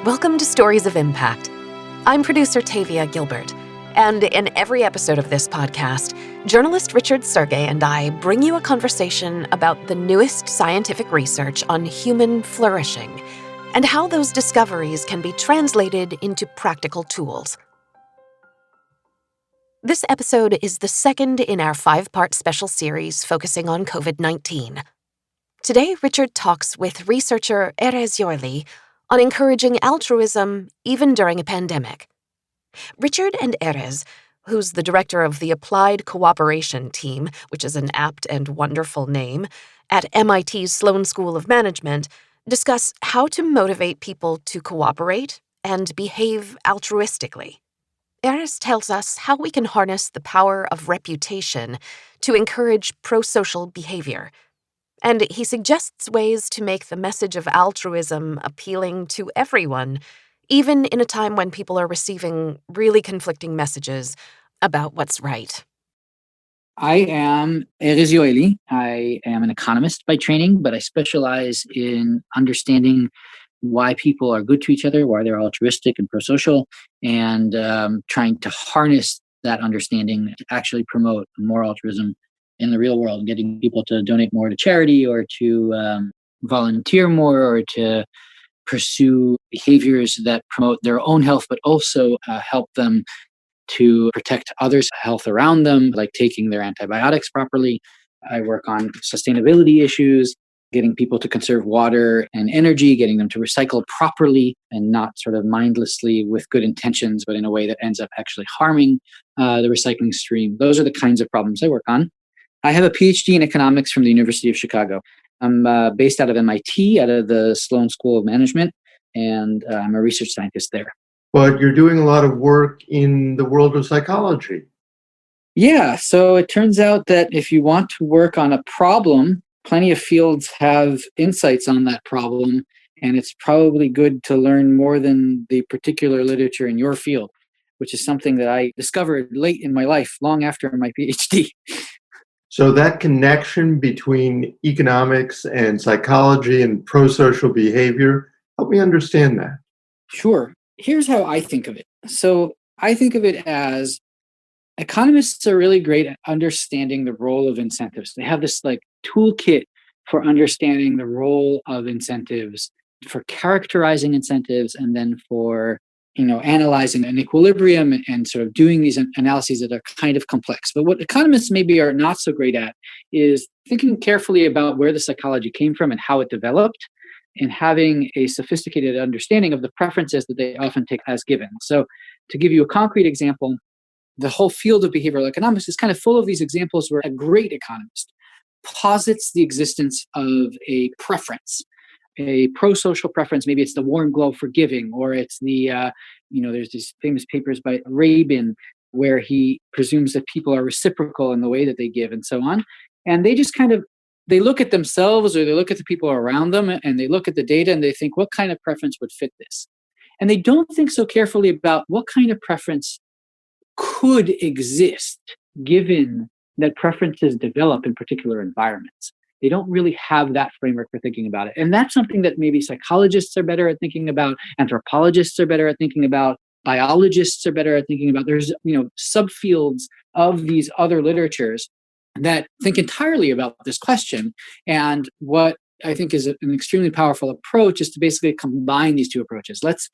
Welcome to Stories of Impact. I'm producer Tavia Gilbert, and in every episode of this podcast, journalist Richard Sergay and I bring you a conversation about the newest scientific research on human flourishing and how those discoveries can be translated into practical tools. This episode is the second in our 5-part special series focusing on COVID-19. Today, Richard talks with researcher Erez Yoeli on encouraging altruism even during a pandemic. Richard and Erez, who's the director of the Applied Cooperation Team, which is an apt and wonderful name, at MIT's Sloan School of Management, discuss how to motivate people to cooperate and behave altruistically. Erez tells us how we can harness the power of reputation to encourage prosocial behavior. And he suggests ways to make the message of altruism appealing to everyone, even in a time when people are receiving really conflicting messages about what's right. I am Erez Yoeli. I am an economist by training, but I specialize in understanding why people are good to each other, why they're altruistic and prosocial, and trying to harness that understanding to actually promote more altruism in the real world, getting people to donate more to charity or to volunteer more or to pursue behaviors that promote their own health, but also help them to protect others' health around them, like taking their antibiotics properly. I work on sustainability issues, getting people to conserve water and energy, getting them to recycle properly and not sort of mindlessly with good intentions, but in a way that ends up actually harming the recycling stream. Those are the kinds of problems I work on. I have a PhD in economics from the University of Chicago. I'm based out of MIT, out of the Sloan School of Management, and I'm a research scientist there. But you're doing a lot of work in the world of psychology. Yeah, so it turns out that if you want to work on a problem, plenty of fields have insights on that problem, and it's probably good to learn more than the particular literature in your field, which is something that I discovered late in my life, long after my PhD. So that connection between economics and psychology and prosocial behavior, help me understand that. Sure. Here's how I think of it. So I think of it as economists are really great at understanding the role of incentives. They have this like toolkit for understanding the role of incentives, for characterizing incentives, and then for analyzing an equilibrium and sort of doing these analyses that are kind of complex. But what economists maybe are not so great at is thinking carefully about where the psychology came from and how it developed, and having a sophisticated understanding of the preferences that they often take as given. So to give you a concrete example, the whole field of behavioral economics is kind of full of these examples where a great economist posits the existence of a preference, a prosocial preference. Maybe it's the warm glow for giving, or it's the, there's these famous papers by Rabin where he presumes that people are reciprocal in the way that they give and so on. And they just they look at themselves or they look at the people around them and they look at the data and they think, what kind of preference would fit this? And they don't think so carefully about what kind of preference could exist given that preferences develop in particular environments. They don't really have that framework for thinking about it. And that's something that maybe psychologists are better at thinking about, anthropologists are better at thinking about, biologists are better at thinking about. There's, subfields of these other literatures that think entirely about this question. And what I think is an extremely powerful approach is to basically combine these two approaches. Let's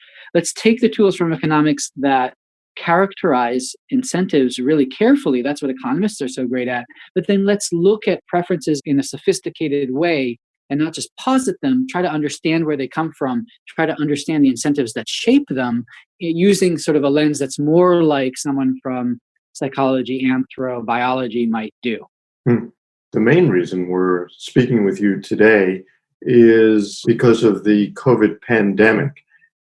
take the tools from economics that characterize incentives really carefully. That's what economists are so great at. But then let's look at preferences in a sophisticated way and not just posit them, try to understand where they come from, try to understand the incentives that shape them using sort of a lens that's more like someone from psychology, anthrobiology might do. The main reason we're speaking with you today is because of the COVID pandemic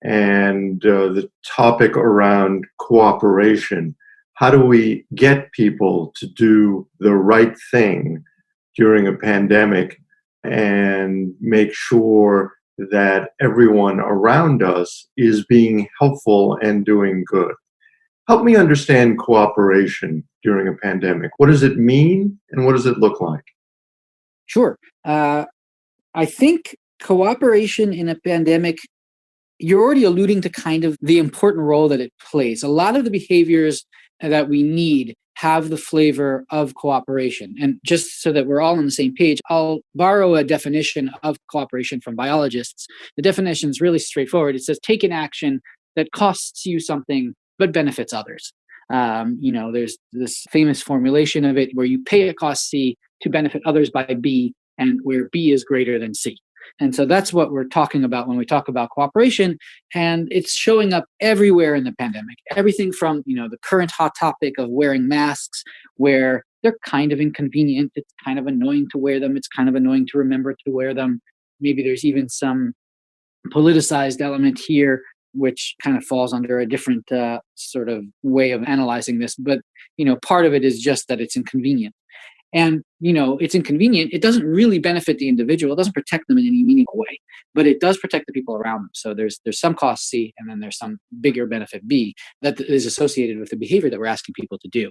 and the topic around cooperation. How do we get people to do the right thing during a pandemic and make sure that everyone around us is being helpful and doing good? Help me understand cooperation during a pandemic. What does it mean and what does it look like? Sure. I think cooperation in a pandemic you're already alluding to kind of the important role that it plays. A lot of the behaviors that we need have the flavor of cooperation. And just so that we're all on the same page, I'll borrow a definition of cooperation from biologists. The definition is really straightforward. It says, take an action that costs you something but benefits others. There's this famous formulation of it where you pay a cost C to benefit others by B, and where B is greater than C. And so that's what we're talking about when we talk about cooperation. And it's showing up everywhere in the pandemic. Everything from, the current hot topic of wearing masks, where they're kind of inconvenient. It's kind of annoying to wear them. It's kind of annoying to remember to wear them. Maybe there's even some politicized element here, which kind of falls under a different sort of way of analyzing this. But, part of it is just that it's inconvenient. And, it's inconvenient. It doesn't really benefit the individual. It doesn't protect them in any meaningful way, but it does protect the people around them. So there's some cost C, and then there's some bigger benefit B that is associated with the behavior that we're asking people to do.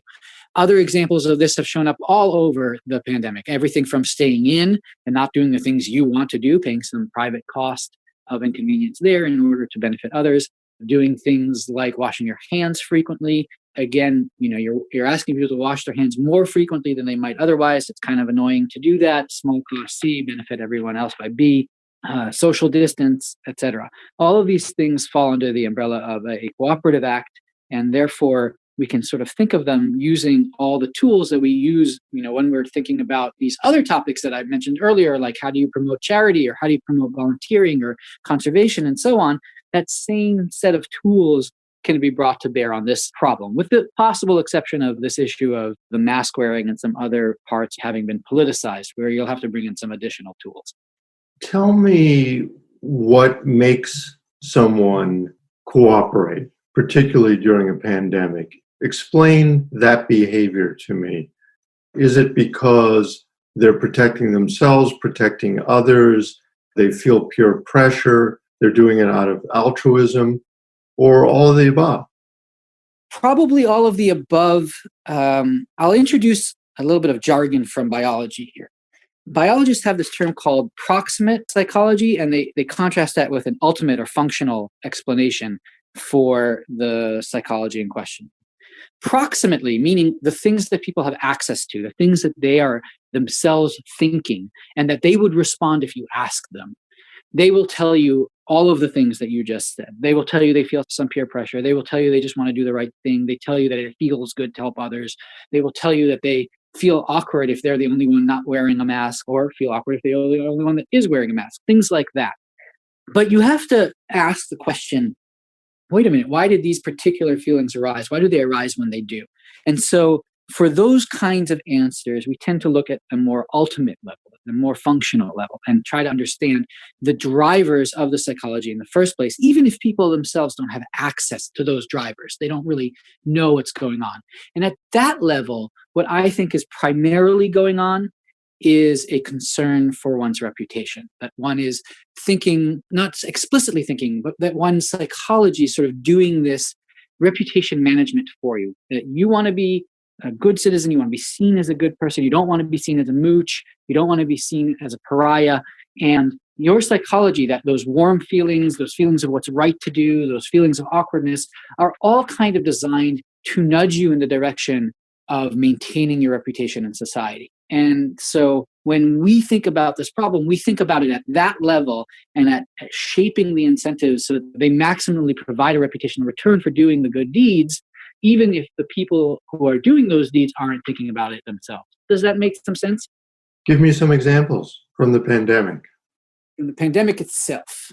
Other examples of this have shown up all over the pandemic. Everything from staying in and not doing the things you want to do, paying some private cost of inconvenience there in order to benefit others, doing things like washing your hands frequently. Again, you're asking people to wash their hands more frequently than they might otherwise. It's kind of annoying to do that. Small cost C, benefit everyone else by B, social distance, etc. All of these things fall under the umbrella of a cooperative act, and therefore we can sort of think of them using all the tools that we use, when we're thinking about these other topics that I mentioned earlier, like how do you promote charity, or how do you promote volunteering or conservation and so on. That same set of tools can be brought to bear on this problem, with the possible exception of this issue of the mask wearing and some other parts having been politicized, where you'll have to bring in some additional tools. Tell me what makes someone cooperate, particularly during a pandemic. Explain that behavior to me. Is it because they're protecting themselves, protecting others, they feel peer pressure, they're doing it out of altruism, or all of the above? Probably all of the above. I'll introduce a little bit of jargon from biology here. Biologists have this term called proximate psychology, and they contrast that with an ultimate or functional explanation for the psychology in question. Proximately, meaning the things that people have access to, the things that they are themselves thinking, and that they would respond if you ask them. They will tell you all of the things that you just said. They will tell you they feel some peer pressure. They will tell you they just want to do the right thing. They tell you that it feels good to help others. They will tell you that they feel awkward if they're the only one not wearing a mask, or feel awkward if they're the only one that is wearing a mask, things like that. But you have to ask the question, wait a minute, why did these particular feelings arise? Why do they arise when they do? And so for those kinds of answers, we tend to look at a more ultimate level, a more functional level, and try to understand the drivers of the psychology in the first place, even if people themselves don't have access to those drivers. They don't really know what's going on. And at that level, what I think is primarily going on is a concern for one's reputation, that one is thinking, not explicitly thinking, but that one's psychology is sort of doing this reputation management for you, that you want to be a good citizen, you want to be seen as a good person, you don't want to be seen as a mooch, you don't want to be seen as a pariah. And your psychology, that those warm feelings, those feelings of what's right to do, those feelings of awkwardness, are all kind of designed to nudge you in the direction of maintaining your reputation in society. And so when we think about this problem, we think about it at that level, and at shaping the incentives so that they maximally provide a reputation in return for doing the good deeds, even if the people who are doing those deeds aren't thinking about it themselves. Does that make some sense? Give me some examples from the pandemic. In the pandemic itself.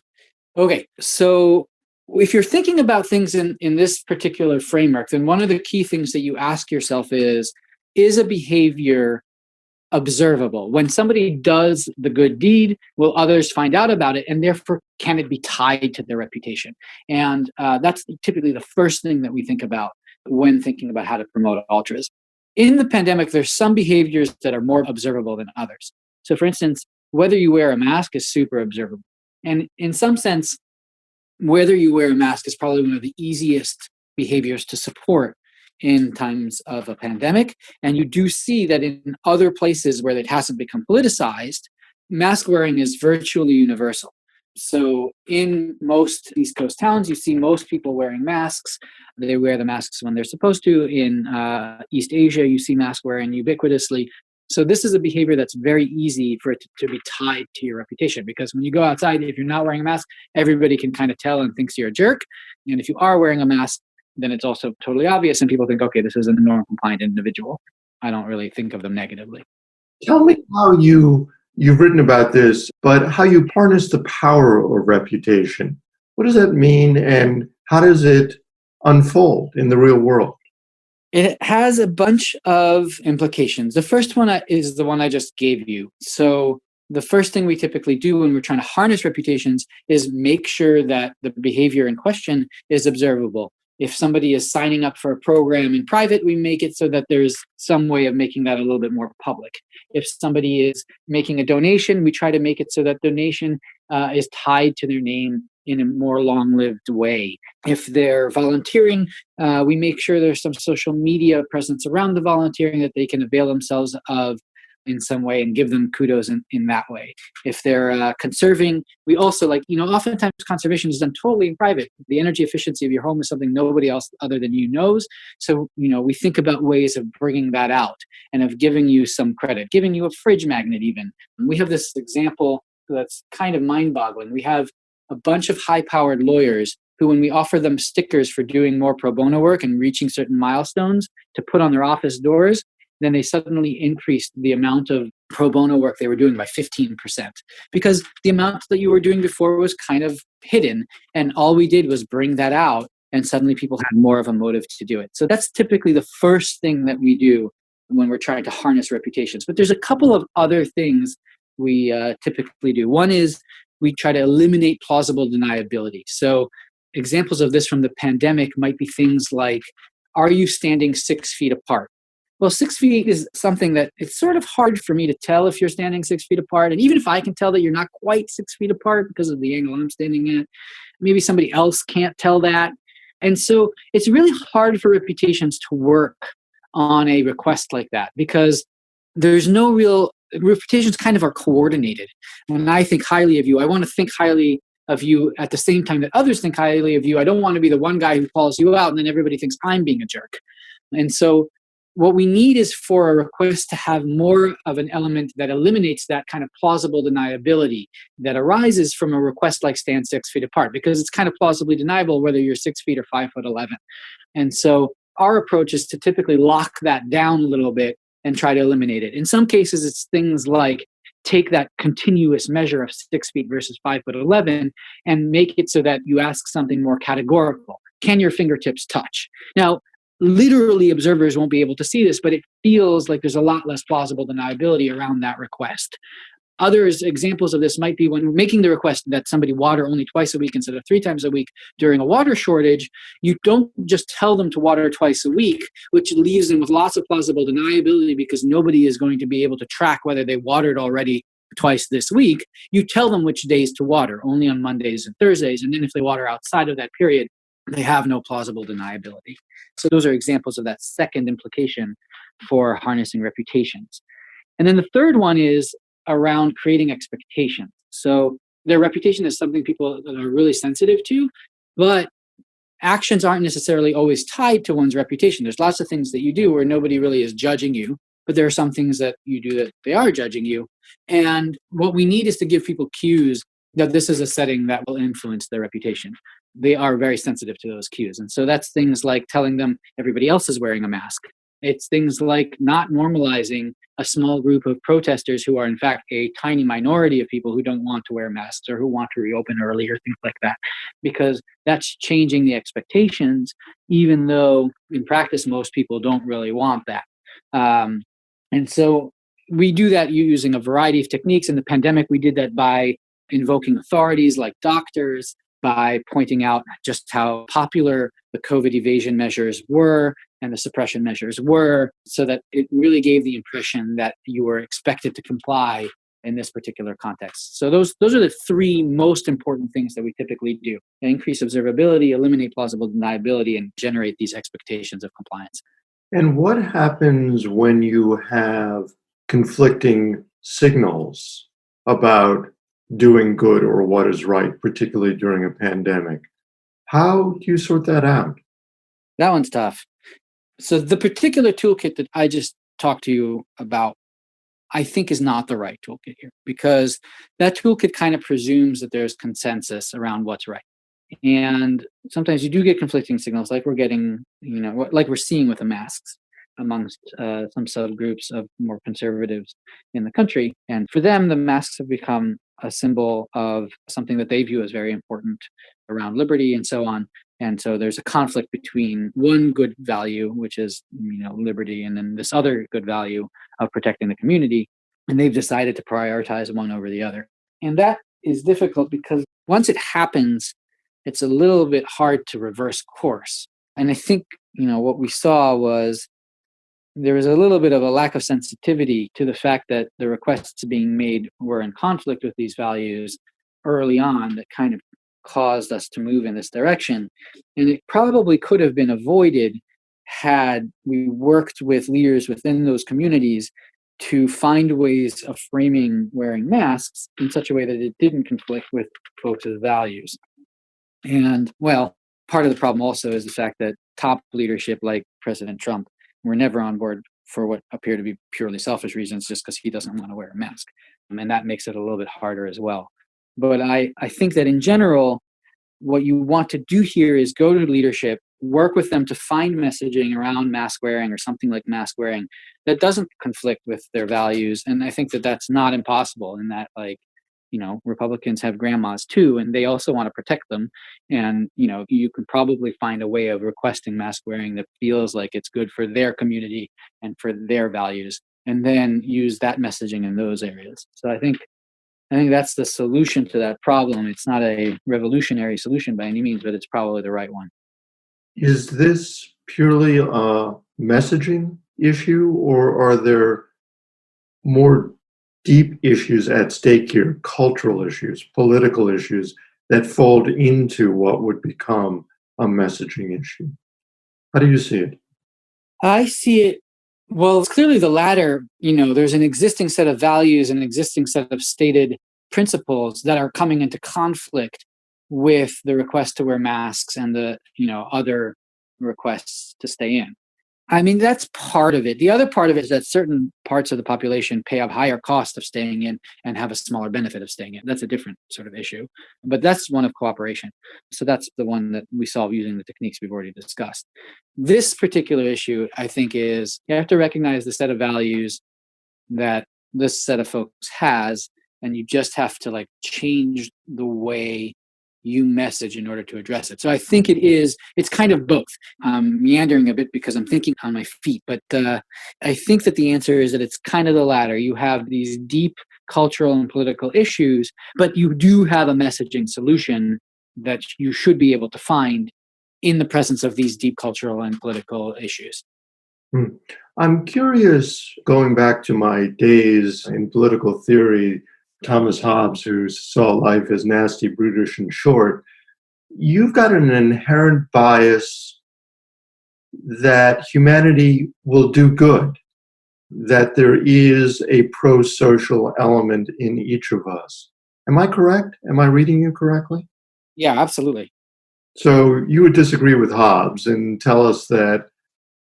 Okay, so if you're thinking about things in this particular framework, then one of the key things that you ask yourself is a behavior observable? When somebody does the good deed, will others find out about it? And therefore, can it be tied to their reputation? And that's typically the first thing that we think about when thinking about how to promote altruism. In the pandemic, there's some behaviors that are more observable than others. So for instance, whether you wear a mask is super observable. And in some sense, whether you wear a mask is probably one of the easiest behaviors to support in times of a pandemic. And you do see that in other places where it hasn't become politicized, mask wearing is virtually universal. So in most East Coast towns, you see most people wearing masks. They wear the masks when they're supposed to. In East Asia, you see mask wearing ubiquitously. So this is a behavior that's very easy for it to be tied to your reputation, because when you go outside, if you're not wearing a mask, everybody can kind of tell and thinks you're a jerk. And if you are wearing a mask, then it's also totally obvious and people think, okay, this is a norm compliant individual. I don't really think of them negatively. Tell me how you've written about this, but how you harness the power of reputation. What does that mean, and how does it unfold in the real world? It has a bunch of implications. The first one is the one I just gave you. So the first thing we typically do when we're trying to harness reputations is make sure that the behavior in question is observable. If somebody is signing up for a program in private, we make it so that there's some way of making that a little bit more public. If somebody is making a donation, we try to make it so that donation is tied to their name in a more long-lived way. If they're volunteering, we make sure there's some social media presence around the volunteering that they can avail themselves of in some way and give them kudos in that way. If they're conserving, we also oftentimes conservation is done totally in private. The energy efficiency of your home is something nobody else other than you knows. So, we think about ways of bringing that out and of giving you some credit, giving you a fridge magnet even. We have this example that's kind of mind-boggling. We have a bunch of high-powered lawyers who, when we offer them stickers for doing more pro bono work and reaching certain milestones to put on their office doors, then they suddenly increased the amount of pro bono work they were doing by 15%, because the amount that you were doing before was kind of hidden. And all we did was bring that out, and suddenly people had more of a motive to do it. So that's typically the first thing that we do when we're trying to harness reputations. But there's a couple of other things we typically do. One is we try to eliminate plausible deniability. So examples of this from the pandemic might be things like, are you standing 6 feet apart? Well, 6 feet is something that it's sort of hard for me to tell if you're standing 6 feet apart. And even if I can tell that you're not quite 6 feet apart because of the angle I'm standing at, maybe somebody else can't tell that. And so it's really hard for reputations to work on a request like that, because there's no real reputations kind of are coordinated. When I think highly of you, I want to think highly of you at the same time that others think highly of you. I don't want to be the one guy who calls you out and then everybody thinks I'm being a jerk. And so what we need is for a request to have more of an element that eliminates that kind of plausible deniability that arises from a request like stand 6 feet apart, because it's kind of plausibly deniable whether you're 6 feet or 5'11". And so our approach is to typically lock that down a little bit and try to eliminate it. In some cases, it's things like take that continuous measure of 6 feet versus 5'11" and make it so that you ask something more categorical. Can your fingertips touch? Now, literally observers won't be able to see this, but it feels like there's a lot less plausible deniability around that request. Others, examples of this might be when making the request that somebody water only twice a week instead of 3 times a week during a water shortage. You don't just tell them to water twice a week, which leaves them with lots of plausible deniability because nobody is going to be able to track whether they watered already twice this week. You tell them which days to water, only on Mondays and Thursdays. And then if they water outside of that period, they have no plausible deniability. So those are examples of that second implication for harnessing reputations. And then the third one is around creating expectations. So their reputation is something people are really sensitive to, but actions aren't necessarily always tied to one's reputation. There's lots of things that you do where nobody really is judging you, but there are some things that you do that they are judging you. And what we need is to give people cues that this is a setting that will influence their reputation. They are very sensitive to those cues. And so that's things like telling them everybody else is wearing a mask. It's things like not normalizing a small group of protesters who are in fact a tiny minority of people who don't want to wear masks or who want to reopen early or things like that, because that's changing the expectations, even though in practice most people don't really want that. And so we do that using a variety of techniques. In the pandemic, we did that by invoking authorities like doctors, by pointing out just how popular the COVID evasion measures were and the suppression measures were, so that it really gave the impression that you were expected to comply in this particular context. So those are the three most important things that we typically do: increase observability, eliminate plausible deniability, and generate these expectations of compliance. And what happens when you have conflicting signals about doing good or what is right, particularly during a pandemic. How do you sort that out? That one's tough. So the particular toolkit that I just talked to you about, I think is not the right toolkit here, because that toolkit kind of presumes that there's consensus around what's right. And sometimes you do get conflicting signals, like we're getting, like we're seeing with the masks amongst some subgroups of more conservatives in the country. And for them, the masks have become a symbol of something that they view as very important around liberty and so on. And so there's a conflict between one good value, which is, liberty, and then this other good value of protecting the community. And they've decided to prioritize one over the other. And that is difficult because once it happens, it's a little bit hard to reverse course. And I think, what we saw was there was a little bit of a lack of sensitivity to the fact that the requests being made were in conflict with these values early on that kind of caused us to move in this direction. And it probably could have been avoided had we worked with leaders within those communities to find ways of framing wearing masks in such a way that it didn't conflict with folks' values. And, well, part of the problem also is the fact that top leadership like President Trump were never on board for what appear to be purely selfish reasons, just because he doesn't want to wear a mask. And that makes it a little bit harder as well. But I think that in general, what you want to do here is go to leadership, work with them to find messaging around mask wearing or something like mask wearing that doesn't conflict with their values. And I think that that's not impossible, in that, Republicans have grandmas too, and they also want to protect them. And, you can probably find a way of requesting mask wearing that feels like it's good for their community and for their values, and then use that messaging in those areas. So I think that's the solution to that problem. It's not a revolutionary solution by any means, but it's probably the right one. Is this purely a messaging issue, or are there more deep issues at stake here, cultural issues, political issues that fold into what would become a messaging issue? How do you see it? I see it, well, it's clearly the latter. There's an existing set of values, an existing set of stated principles that are coming into conflict with the request to wear masks and the, other requests to stay in. I mean, that's part of it. The other part of it is that certain parts of the population pay a higher cost of staying in and have a smaller benefit of staying in. That's a different sort of issue. But that's one of cooperation. So that's the one that we solve using the techniques we've already discussed. This particular issue, I think, is you have to recognize the set of values that this set of folks has, and you just have to change the way you message in order to address it. So I think it's kind of both. Meandering a bit because I'm thinking on my feet, but I think that the answer is that it's kind of the latter. You have these deep cultural and political issues, but you do have a messaging solution that you should be able to find in the presence of these deep cultural and political issues. I'm curious, going back to my days in political theory, Thomas Hobbes, who saw life as nasty, brutish, and short, you've got an inherent bias that humanity will do good, that there is a prosocial element in each of us. Am I correct? Am I reading you correctly? Yeah, absolutely. So you would disagree with Hobbes and tell us that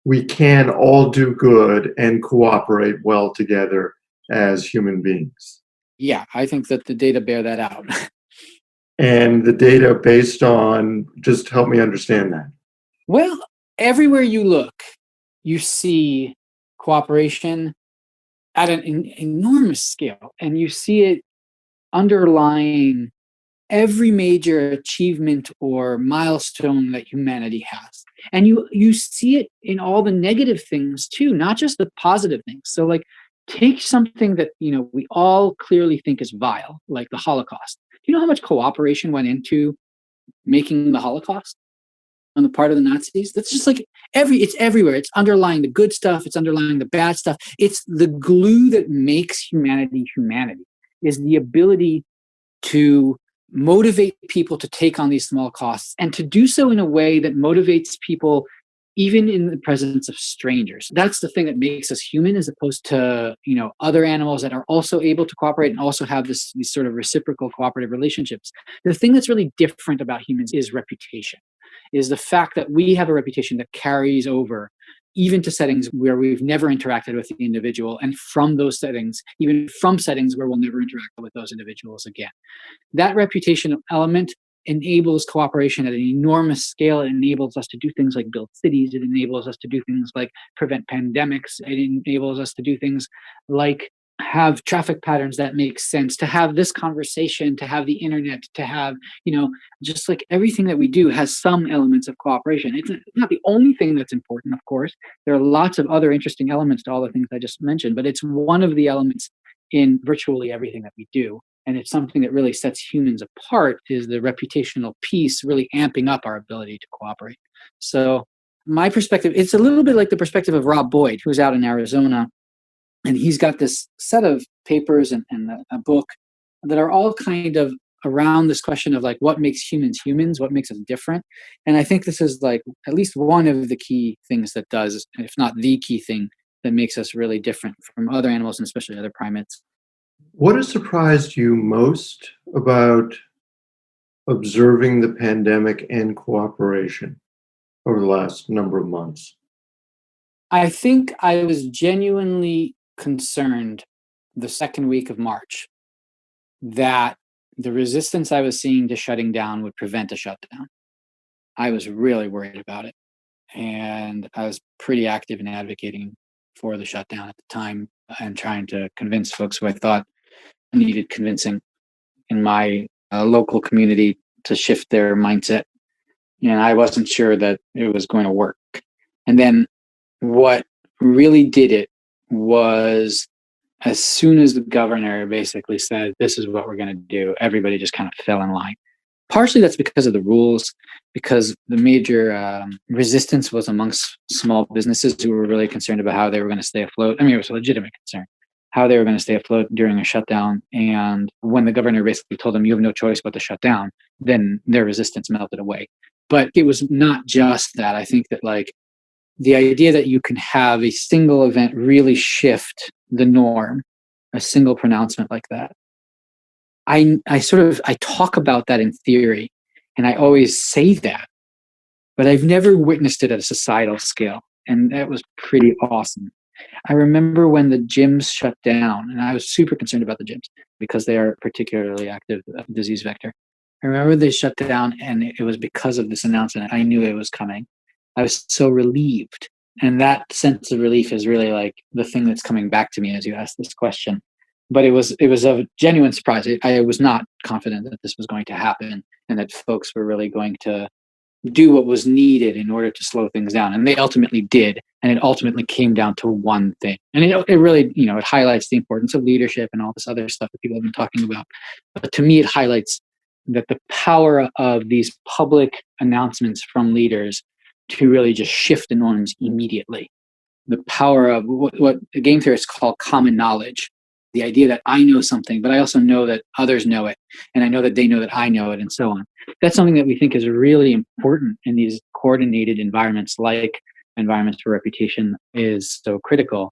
we can all do good and cooperate well together as human beings. Yeah, I think that the data bear that out. And the data based on, just help me understand that. Well, everywhere you look, you see cooperation at an enormous scale, and you see it underlying every major achievement or milestone that humanity has. And you see it in all the negative things too, not just the positive things. So take something that we all clearly think is vile, like the Holocaust. Do you know how much cooperation went into making the Holocaust on the part of the Nazis? That's just it's everywhere. It's underlying the good stuff. It's underlying the bad stuff. It's the glue that makes humanity humanity, is the ability to motivate people to take on these small costs, and to do so in a way that motivates people even in the presence of strangers. That's the thing that makes us human, as opposed to, other animals that are also able to cooperate and also have these sort of reciprocal cooperative relationships. The thing that's really different about humans is reputation, is the fact that we have a reputation that carries over even to settings where we've never interacted with the individual, and from those settings, even from settings where we'll never interact with those individuals again. That reputation element enables cooperation at an enormous scale. It enables us to do things like build cities. It enables us to do things like prevent pandemics. It enables us to do things like have traffic patterns that make sense, to have this conversation, to have the internet, to have, just like everything that we do has some elements of cooperation. It's not the only thing that's important, of course. There are lots of other interesting elements to all the things I just mentioned, but it's one of the elements in virtually everything that we do. And it's something that really sets humans apart, is the reputational piece really amping up our ability to cooperate. So my perspective, it's a little bit like the perspective of Rob Boyd, who's out in Arizona. And he's got this set of papers and a book that are all kind of around this question of like, what makes humans humans, what makes us different. And I think this is like at least one of the key things that does, if not the key thing, that makes us really different from other animals and especially other primates. What has surprised you most about observing the pandemic and cooperation over the last number of months? I think I was genuinely concerned the second week of March that the resistance I was seeing to shutting down would prevent a shutdown. I was really worried about it. And I was pretty active in advocating for the shutdown at the time and trying to convince folks who I thought needed convincing in my local community to shift their mindset. And I wasn't sure that it was going to work. And then what really did it was, as soon as the governor basically said, this is what we're going to do, everybody just kind of fell in line. Partially that's because of the rules, because the major resistance was amongst small businesses who were really concerned about how they were going to stay afloat. I mean, it was a legitimate concern, how they were going to stay afloat during a shutdown. And when the governor basically told them, you have no choice but to shut down, then their resistance melted away. But it was not just that. I think that like the idea that you can have a single event really shift the norm, a single pronouncement like that. I talk about that in theory, and I always say that, but I've never witnessed it at a societal scale. And that was pretty awesome. I remember when the gyms shut down, and I was super concerned about the gyms because they are particularly active disease vector. I remember they shut down, and it was because of this announcement. I knew it was coming. I was so relieved. And that sense of relief is really like the thing that's coming back to me as you ask this question. But it was a genuine surprise. I was not confident that this was going to happen and that folks were really going to do what was needed in order to slow things down. And they ultimately did. And it ultimately came down to one thing. And it really, it highlights the importance of leadership and all this other stuff that people have been talking about. But to me, it highlights that the power of these public announcements from leaders to really just shift the norms immediately. The power of what the game theorists call common knowledge. The idea that I know something, but I also know that others know it. And I know that they know that I know it, and so on. That's something that we think is really important in these coordinated environments, like environments for reputation is so critical.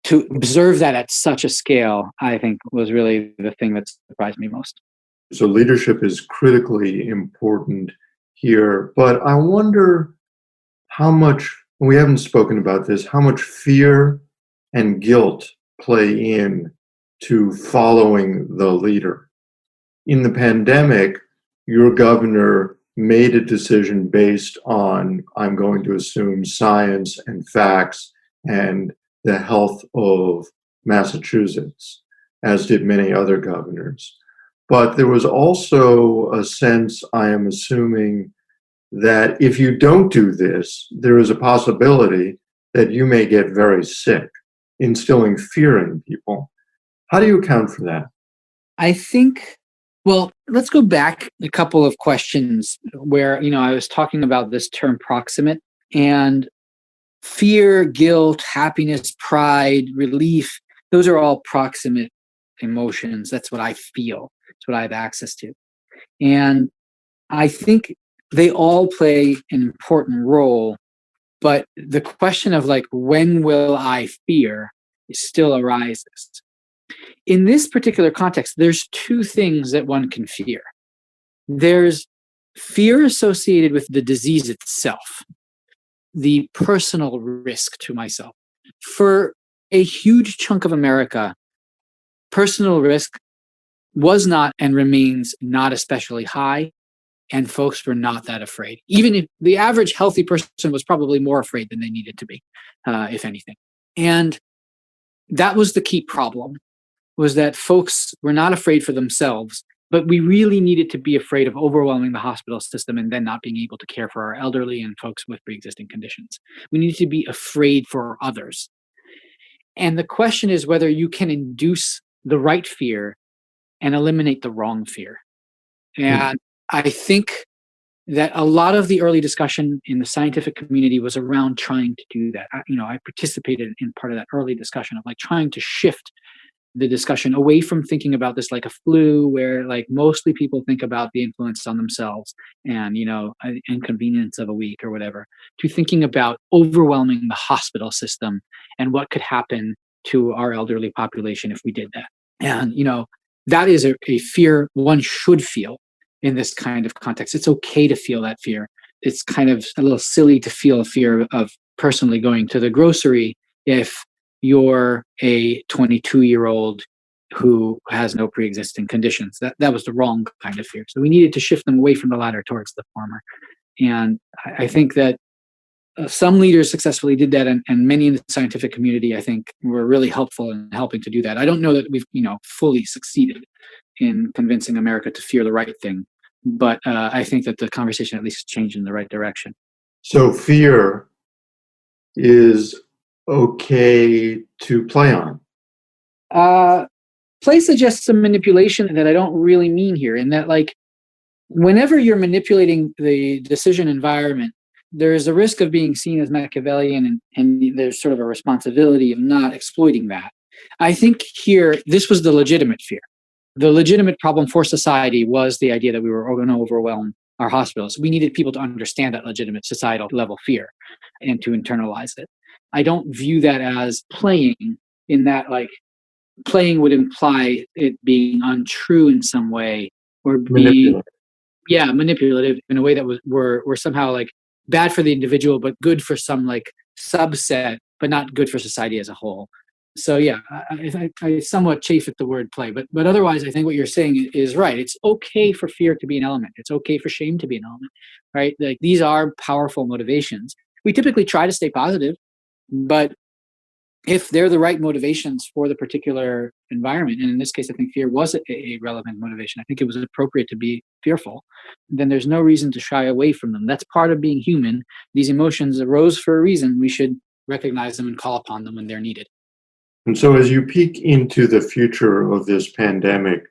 To observe that at such a scale, I think was really the thing that surprised me most. So leadership is critically important here, but I wonder how much, we haven't spoken about this, how much fear and guilt play in to following the leader. In the pandemic, your governor made a decision based on, I'm going to assume, science and facts and the health of Massachusetts, as did many other governors. But there was also a sense, I am assuming, that if you don't do this, there is a possibility that you may get very sick, instilling fear in people. How do you account for that? I think, well, let's go back a couple of questions where, I was talking about this term proximate, and fear, guilt, happiness, pride, relief, those are all proximate emotions. That's what I feel. It's what I have access to. And I think they all play an important role But the question of like, when will I fear still arises. In this particular context, there's two things that one can fear. There's fear associated with the disease itself, the personal risk to myself. For a huge chunk of America, personal risk was not and remains not especially high, and folks were not that afraid. Even if the average healthy person was probably more afraid than they needed to be, if anything. And that was the key problem, was that folks were not afraid for themselves, but we really needed to be afraid of overwhelming the hospital system and then not being able to care for our elderly and folks with pre-existing conditions. We needed to be afraid for others. And the question is whether you can induce the right fear and eliminate the wrong fear. And I think that a lot of the early discussion in the scientific community was around trying to do that. I participated in part of that early discussion of like trying to shift the discussion away from thinking about this like a flu, where like mostly people think about the influence on themselves and inconvenience of a week or whatever, to thinking about overwhelming the hospital system and what could happen to our elderly population if we did that. And that is a fear one should feel in this kind of context. It's okay to feel that fear. It's kind of a little silly to feel a fear of personally going to the grocery if you're a 22-year-old who has no pre-existing conditions. That was the wrong kind of fear. So we needed to shift them away from the latter towards the former. And I think that some leaders successfully did that, and many in the scientific community, I think, were really helpful in helping to do that. I don't know that we've fully succeeded in convincing America to fear the right thing, but I think that the conversation at least changed in the right direction. So fear is okay to play on. Play suggests some manipulation that I don't really mean here, in that like whenever you're manipulating the decision environment, there is a risk of being seen as Machiavellian, and there's sort of a responsibility of not exploiting that. I think here, this was the legitimate fear. The legitimate problem for society was the idea that we were going to overwhelm our hospitals. We needed people to understand that legitimate societal level fear and to internalize it. I don't view that as playing, in that like playing would imply it being untrue in some way, or being manipulative in a way that were somehow like bad for the individual but good for some like subset, but not good for society as a whole. So yeah, I somewhat chafe at the word play, but otherwise I think what you're saying is right. It's okay for fear to be an element. It's okay for shame to be an element, right? Like these are powerful motivations. We typically try to stay positive, but if they're the right motivations for the particular environment, and in this case, I think fear was a relevant motivation. I think it was appropriate to be fearful. Then there's no reason to shy away from them. That's part of being human. These emotions arose for a reason. We should recognize them and call upon them when they're needed. And so as you peek into the future of this pandemic,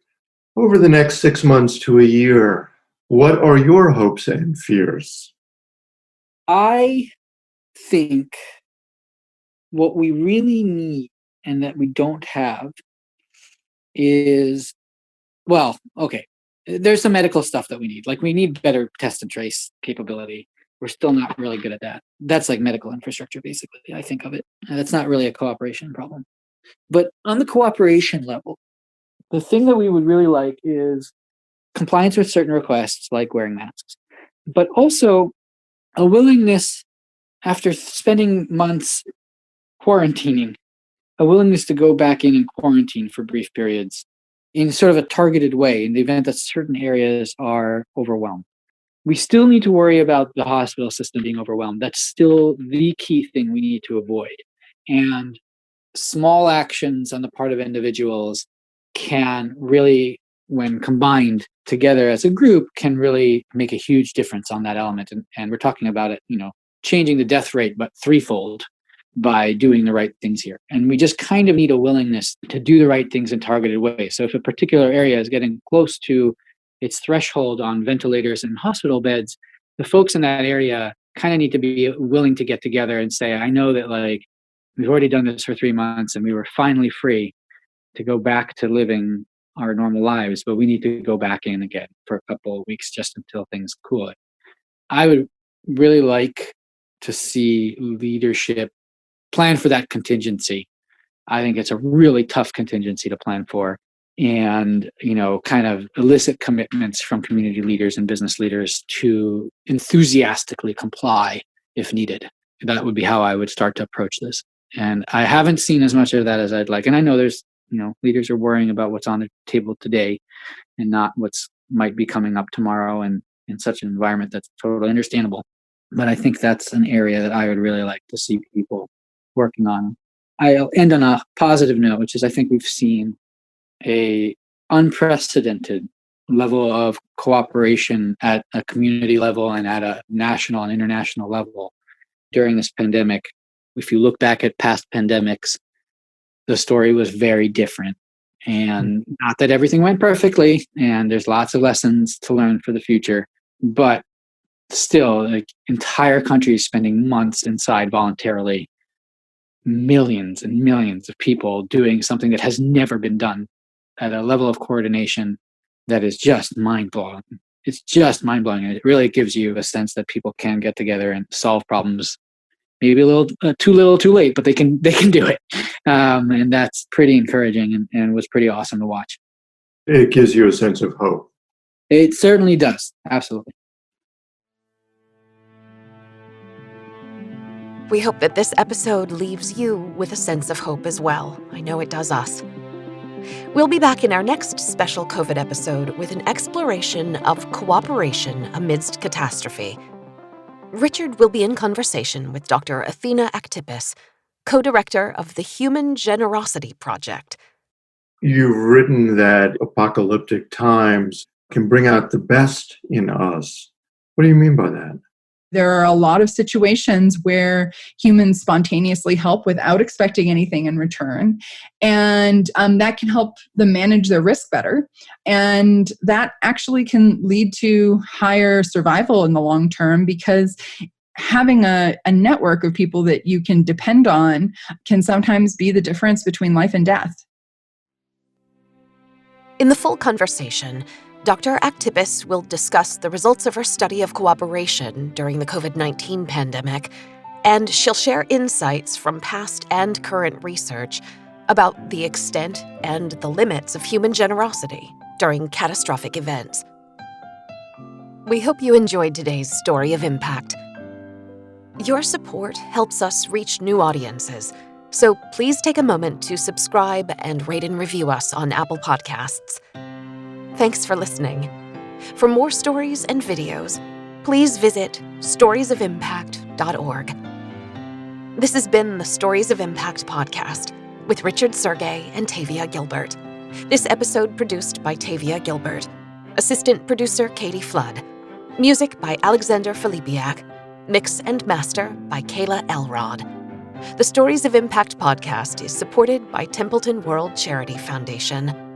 over the next 6 months to a year, what are your hopes and fears? I think what we really need and that we don't have is, there's some medical stuff that we need. Like we need better test and trace capability. We're still not really good at that. That's like medical infrastructure, basically, I think of it. And that's not really a cooperation problem. But on the cooperation level, the thing that we would really like is compliance with certain requests, like wearing masks, but also a willingness, after spending months quarantining, a willingness to go back in and quarantine for brief periods in sort of a targeted way in the event that certain areas are overwhelmed. We still need to worry about the hospital system being overwhelmed. That's still the key thing we need to avoid. And small actions on the part of individuals can really, when combined together as a group, can really make a huge difference on that element. And we're talking about it, changing the death rate, but threefold by doing the right things here. And we just kind of need a willingness to do the right things in targeted ways. So if a particular area is getting close to its threshold on ventilators and hospital beds, the folks in that area kind of need to be willing to get together and say, I know that like we've already done this for 3 months and we were finally free to go back to living our normal lives, but we need to go back in again for a couple of weeks just until things cool. I would really like to see leadership plan for that contingency. I think it's a really tough contingency to plan for, and kind of elicit commitments from community leaders and business leaders to enthusiastically comply if needed. That would be how I would start to approach this. And I haven't seen as much of that as I'd like. And I know there's leaders are worrying about what's on the table today and not what's might be coming up tomorrow, and in such an environment that's totally understandable. But I think that's an area that I would really like to see people working on. I'll end on a positive note, which is I think we've seen a unprecedented level of cooperation at a community level and at a national and international level during this pandemic. If you look back at past pandemics, the story was very different. And not that everything went perfectly, and there's lots of lessons to learn for the future, but still, like, entire countries spending months inside voluntarily, millions and millions of people doing something that has never been done at a level of coordination that is just mind-blowing. It's just mind-blowing, and it really gives you a sense that people can get together and solve problems. Maybe a little too late, but they can do it, and that's pretty encouraging and was pretty awesome to watch. It gives you a sense of hope. It certainly does, absolutely. We hope that this episode leaves you with a sense of hope as well. I know it does us. We'll be back in our next special COVID episode with an exploration of cooperation amidst catastrophe. Richard will be in conversation with Dr. Athena Aktipis, co-director of the Human Generosity Project. You've written that apocalyptic times can bring out the best in us. What do you mean by that? There are a lot of situations where humans spontaneously help without expecting anything in return. And that can help them manage their risk better. And that actually can lead to higher survival in the long term, because having a network of people that you can depend on can sometimes be the difference between life and death. In the full conversation, Dr. Aktipis will discuss the results of her study of cooperation during the COVID-19 pandemic, and she'll share insights from past and current research about the extent and the limits of human generosity during catastrophic events. We hope you enjoyed today's Story of Impact. Your support helps us reach new audiences, so please take a moment to subscribe and rate and review us on Apple Podcasts. Thanks for listening. For more stories and videos, please visit storiesofimpact.org. This has been the Stories of Impact podcast with Richard Sergay and Tavia Gilbert. This episode produced by Tavia Gilbert. Assistant producer Katie Flood. Music by Alexander Filipiak. Mix and master by Kayla Elrod. The Stories of Impact podcast is supported by Templeton World Charity Foundation.